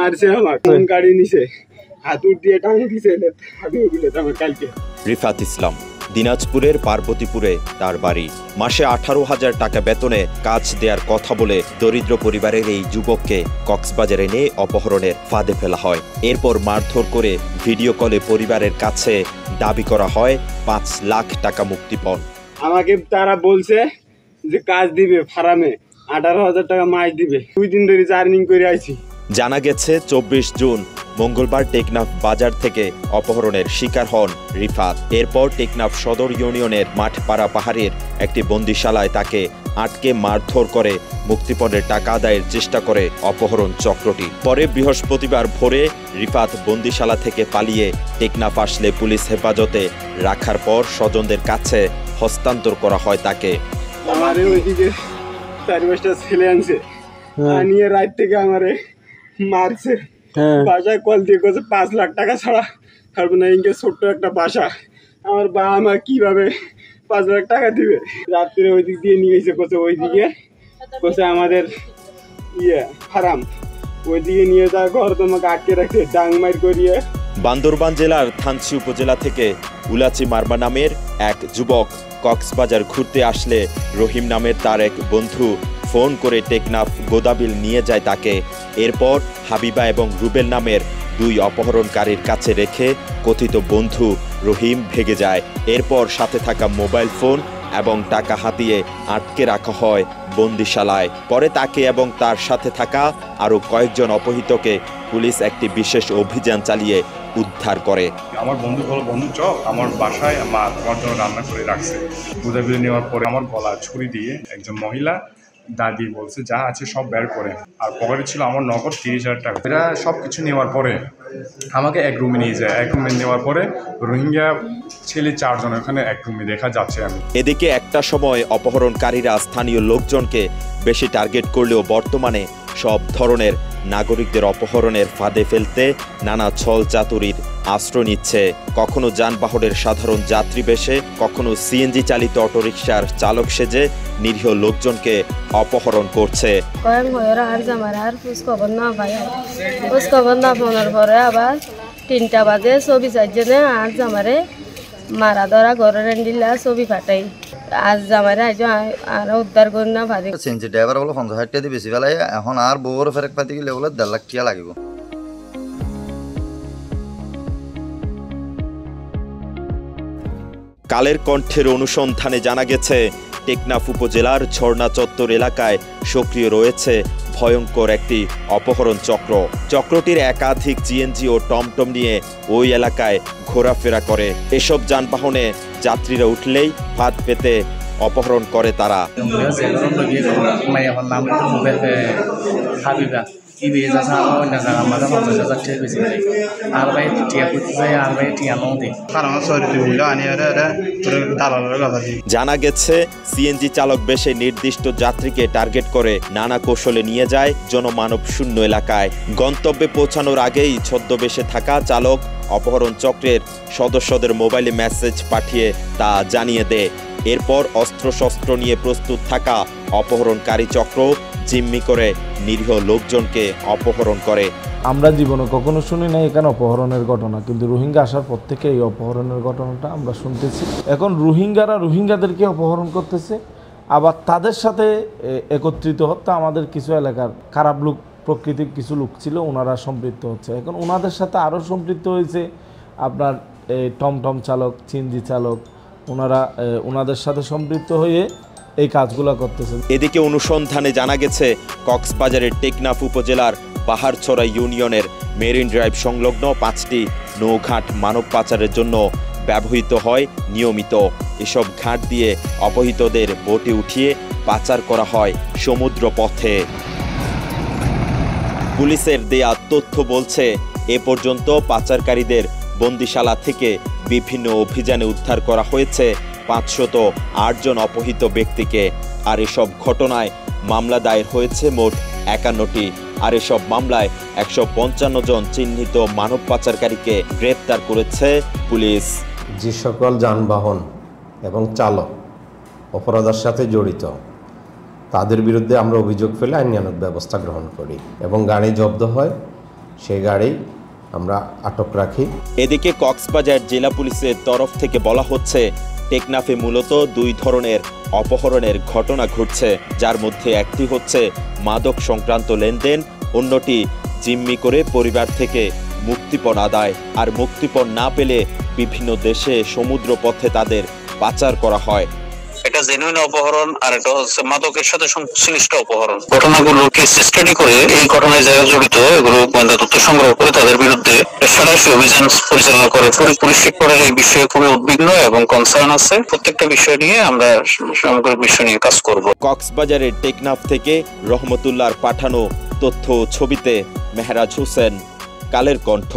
মারছে আমাকে, কোন গাড়ি নিছে, হাতুড় দিয়ে টাঙিয়ে দিছে হাতুড়গুলো আমার কালকে। রিফাত ইসলাম দিনাজপুরের পার্বতীপুরে তার বাড়ি। মাসে 18,000 টাকা বেতনে কাজ দেওয়ার কথা বলে দরিদ্র পরিবারের এই যুবককে কক্সবাজারে এনে অপহরণের ফাঁদে ফেলা হয়। এরপর মারধর করে ভিডিও কলে পরিবারের কাছে দাবি করা হয় 5 লাখ টাকা মুক্তিপণ। আমাকে তারা বলছে যে কাজ দিবে, ফার্মে 18,000 টাকা মাস দিবে। 2 দিন ধরে জার্নিং করে আইছি। জানা গেছে 24 জুন মঙ্গলবার টেকনাফ বাজার থেকে অপহরণের শিকার হন রিফাত। এরপর টেকনাফ সদর ইউনিয়নের মাঠপাড়া পাহাড়ের একটি বন্দিশালায় তাকে আটকে মারধর করে মুক্তিপণের টাকা আদায়ের চেষ্টা করে অপহরণ চক্রটি। পরে বৃহস্পতিবার ভোরে রিফাত বন্দিশালা থেকে পালিয়ে টেকনাফ আসলে পুলিশ হেফাজতে রাখার পর স্বজনদের কাছে হস্তান্তর করা হয় তাকে। আমারে ওইদিকে 4-5টা ছেলে আনছে, আনিয়ে রাত থেকে আমারে মারছে। বাসায় কল দিয়ে করছে 5 লাখ টাকা ছাড়া ছাড়বো না। ইনকে ছোট্ট একটা বাসা, আমার বাবা মা কিভাবে 5 লাখ টাকা দিবে? রাত্রে ওই দিক দিয়ে নিয়ে এসে করছে, ওইদিকে করছে আমাদের ফার্ম, ওইদিকে নিয়ে যাওয়ার ঘর তোমাকে আটকে রাখছে ডাংমার করিয়ে। বান্দরবান জেলার থানচি উপজেলা থেকে উলাচি মারমা নামের এক যুবক কক্সবাজার ঘুরতে আসলে রহিম নামের তার এক বন্ধু ফোন করে টেকনাফ গোদাবিল নিয়ে যায় তাকে। এরপর হাবিবা এবং রুবেল নামের 2 অপহরণকারীর কাছে রেখে কথিত বন্ধু রহিম ভেগে যায়। এরপর সাথে থাকা মোবাইল ফোন এবং টাকা হাতিয়ে আটকে রাখা হয় বন্দিশালায়। পরে তাকে এবং তার সাথে থাকা আরও কয়েকজন অপহৃতকে পুলিশ একটি বিশেষ অভিযান চালিয়ে উদ্ধার করে। আমার বন্ধু হলো বন্ধু চক আমার বাসায় মা আমার জন্য রান্না করে রাখছে। গোদাবিল নেওয়ার পরে আমার গলা ছুরি দিয়ে একজন মহিলা দাদি বলছে যা আছে সব বের করে, আর পকেটে ছিল আমার নগদ 30,000 টাকা। এরা সব কিছু নেওয়ার পরে আমাকে এক রুমে নিয়ে যায়। এক রুমে নেওয়ার পরে রোহিঙ্গা ছেলে 4 জন ওখানে এক রুমে দেখা যাচ্ছে। এদিকে একটা সময় অপহরণকারীরা স্থানীয় লোকজনকে বেশি টার্গেট করলেও বর্তমানে সব ধরনের নাগরিকদের অপহরণের ফাঁদে ফেলতে নানা ছল চাতুরির আশ্রয় নিচ্ছে। কখনো যানবাহনের সাধারণ যাত্রী বেশে, কখনো সিএনজি চালিত অটোরিকশার চালক সেজে নিরীহ লোকজনকে অপহরণ করছে। আবার 3টা বাজে ছবি 4 জনে আর জামারে মারা ধরা ঘরের এন্ডিলা ছবি ফাটাই আজ জামারে আর উদ্ধার করি না ভারি। সিএনজি ড্রাইভার বলে 50,000 টাকা দিয়ে বেশি ফেলাই, এখন আর বউর ফেরক পাতি গেলে বলে 1.5 লাখ টাকা লাগিব। কালের কণ্ঠের অনুসন্ধানে জানা গেছে টেকনাফ উপজেলার ঝর্ণা চত্বর এলাকায় সক্রিয় রয়েছে ভয়ঙ্কর একটি অপহরণ চক্র। চক্রটির একাধিক জিএনজি ও টমটম নিয়ে ওই এলাকায় ঘোরাফেরা করে। এসব যানবাহনে যাত্রীরা উঠলেই ফাঁদ পেতে অপহরণ করে তারা। জানা গেছে সিএনজি চালক বেশে নির্দিষ্ট যাত্রীকে টার্গেট করে নানা কৌশলে নিয়ে যায় জনমানব শূন্য এলাকায়। গন্তব্যে পৌঁছানোর আগেই ছদ্মবেশে থাকা চালক অপহরণ চক্রের সদস্যদের মোবাইলে মেসেজ পাঠিয়ে তা জানিয়ে দেয়। এরপর অস্ত্রশস্ত্র নিয়ে প্রস্তুত থাকা অপহরণকারী চক্র জিম্মি করে নিরীহ লোকজনকে অপহরণ করে। আমরা জীবনে কখনো শুনি না এখানে অপহরণের ঘটনা, কিন্তু রোহিঙ্গা আসার পর থেকে এই অপহরণের ঘটনাটা আমরা শুনতেছি। এখন রোহিঙ্গারা রোহিঙ্গাদেরকে অপহরণ করতেছে, আবার তাদের সাথে একত্রিত হতে আমাদের কিছু এলাকার খারাপ লোক প্রকৃতির কিছু লোক ছিল, ওনারা সম্পৃক্ত হচ্ছে। এখন ওনাদের সাথে আরও সম্পৃক্ত হয়েছে আপনার টমটম চালক, চিনজি চালক, ওনাদের সাথে সম্পৃক্ত হয়ে এই কাজগুলো করতেছে। এদিকে অনুসন্ধানে জানা গেছে কক্সবাজারের টেকনাফ উপজেলার পাহাড়ছড়া ইউনিয়নের মেরিন ড্রাইভ সংলগ্ন 5টি নৌঘাট মানব পাচারের জন্য ব্যবহৃত হয় নিয়মিত। এসব ঘাট দিয়ে অপহৃতদের বোটে উঠিয়ে পাচার করা হয় সমুদ্র পথে। পুলিশের দেয়া তথ্য বলছে এ পর্যন্ত পাচারকারীদের বন্দিশালা থেকে বিভিন্ন অভিযানে উদ্ধার করা হয়েছে 508 জন অপহৃত ব্যক্তিকে। আর এসব ঘটনায় মামলা দায়ের হয়েছে মোট 51টি। আর এসব মামলায় 155 জন চিহ্নিত মানব পাচারকারীকে গ্রেপ্তার করেছে পুলিশ। যে সকল যানবাহন এবং চালক অপরাধের সাথে জড়িত তাদের বিরুদ্ধে আমরা অভিযোগ পেলে আইনানুগ ব্যবস্থা গ্রহণ করি এবং গাড়ি জব্দ হয়, সেই গাড়ি আমরা আটক রাখি। এদিকে কক্সবাজার জেলা পুলিশের তরফ থেকে বলা হচ্ছে, টেকনাফে মূলত 2 ধরনের অপহরণের ঘটনা ঘটছে, যার মধ্যে একটি হচ্ছে মাদক সংক্রান্ত লেনদেন, অন্যটি জিম্মি করে পরিবার থেকে মুক্তিপণ আদায়। আর মুক্তিপণ না পেলে বিভিন্ন দেশে সমুদ্র পথে তাদের পাচার করা হয়। এটা জেনুইন অপহরণ আর এটা হচ্ছে মাদকের সাথে সংশ্লিষ্ট অপহরণ। ঘটনাগুলোকে স্টাডি করে এই ঘটনায় যারা জড়িত এগুলো গোয়েন্দা তথ্য সংগ্রহ করে তাদের বিরুদ্ধে সাঁড়াশি অভিযান পরিচালনা করে। পুলিশ সেক্টরের এই বিষয়ে খুবই উদ্বিগ্ন এবং কনসার্ন আছে। প্রত্যেকটা বিষয় নিয়ে আমরা সামগ্রিক বিষয় নিয়ে কাজ করব। কক্সবাজারের টেকনাফ থেকে রহমতুল্লাহর পাঠানো তথ্য ছবিতে মেহরাজ হোসেন, কালের কণ্ঠ।